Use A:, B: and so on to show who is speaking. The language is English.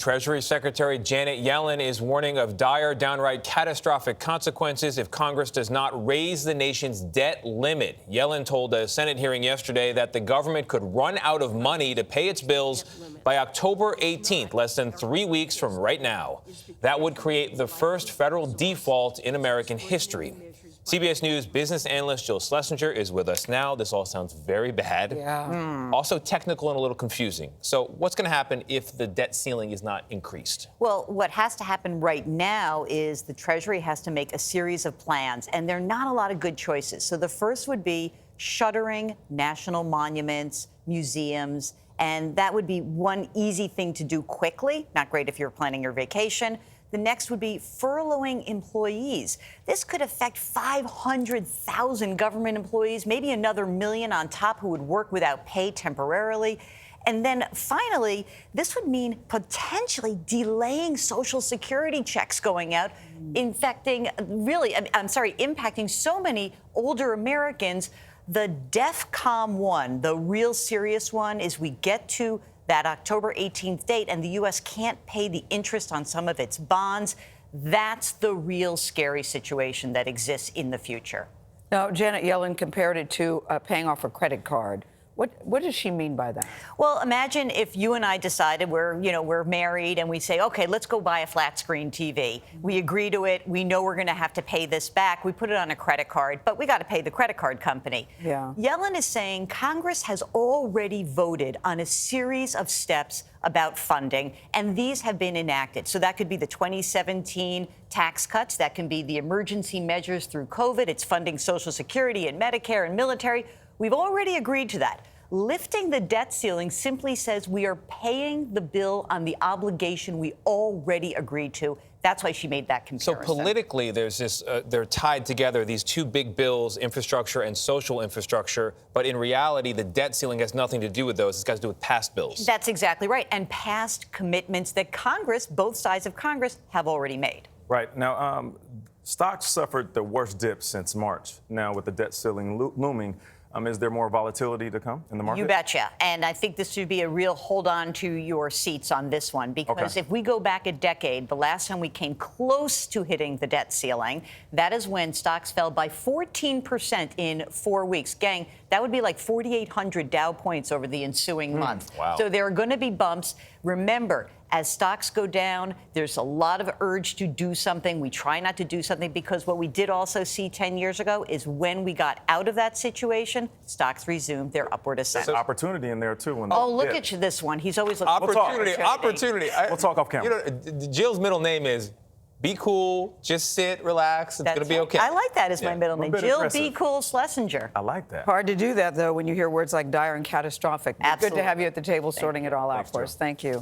A: Treasury Secretary Janet Yellen is warning of dire, downright catastrophic consequences if Congress does not raise the nation's debt limit. Yellen told a Senate hearing yesterday that the government could run out of money to pay its bills by October 18th, less than 3 weeks from right now. That would create the first federal default in American history. CBS News business analyst Jill Schlesinger is with us now. This all sounds very bad. Also technical and a little confusing. So what's going to happen if the debt ceiling is not increased?
B: Well, what has to happen right now is the Treasury has to make a series of plans, and there are not a lot of good choices. So the first would be shuttering national monuments, museums, and that would be one easy thing to do quickly. Not great if you're planning your vacation. The next would be furloughing employees. This could affect 500,000 government employees, maybe another million on top who would work without pay temporarily. And then finally, this would mean potentially delaying Social Security checks going out, impacting so many older Americans. The DEFCON 1, the real serious one, is we get to that October 18th date and the U.S. can't pay the interest on some of its bonds. That's the real scary situation that exists in the future.
C: Now, Janet Yellen compared it to paying off a credit card. What does she mean by that?
B: Well, imagine if you and I decided we're married and we say, OK, let's go buy a flat screen TV. We agree to it. We know we're going to have to pay this back. We put it on a credit card, but we got to pay the credit card company.
C: Yeah.
B: Yellen is saying Congress has already voted on a series of steps about funding, and these have been enacted. So that could be the 2017 tax cuts. That can be the emergency measures through COVID. It's funding Social Security and Medicare and military. We've already agreed to that. Lifting the debt ceiling simply says we are paying the bill on the obligation we already agreed to. That's why she made that comparison.
A: So politically, there's this, they're tied together, these two big bills, infrastructure and social infrastructure. But in reality, the debt ceiling has nothing to do with those. It's got to do with past bills.
B: That's exactly right. And past commitments that Congress, both sides of Congress, have already made.
D: Right. Now, stocks suffered the worst dip since March. Now, with the debt ceiling looming, is there more volatility to come in the market?
B: You betcha. And I think this should be a real hold on to your seats on this one, because if we go back a decade, the last time we came close to hitting the debt ceiling, that is when stocks fell by 14% in 4 weeks. Gang, that would be like 4,800 Dow points over the ensuing month.
A: Wow.
B: So there are going to be bumps. Remember, as stocks go down, there's a lot of urge to do something. We try not to do something because what we did also see 10 years ago is when we got out of that situation, stocks resumed their upward ascent.
D: There's opportunity in there, too.
B: Look at you, this one. He's always looking for
A: Opportunity.
D: We'll talk off camera.
A: Jill's middle name is Be Cool, just sit, relax. It's going to be okay.
B: I like that as my middle name. Jill
D: aggressive.
B: Be Cool Schlesinger.
D: I like that.
C: Hard to do that, though, when you hear words like dire and catastrophic.
B: Absolutely.
C: Good to have you at the table sorting it all out
D: Thanks,
C: for us.
D: Jill.
C: Thank you.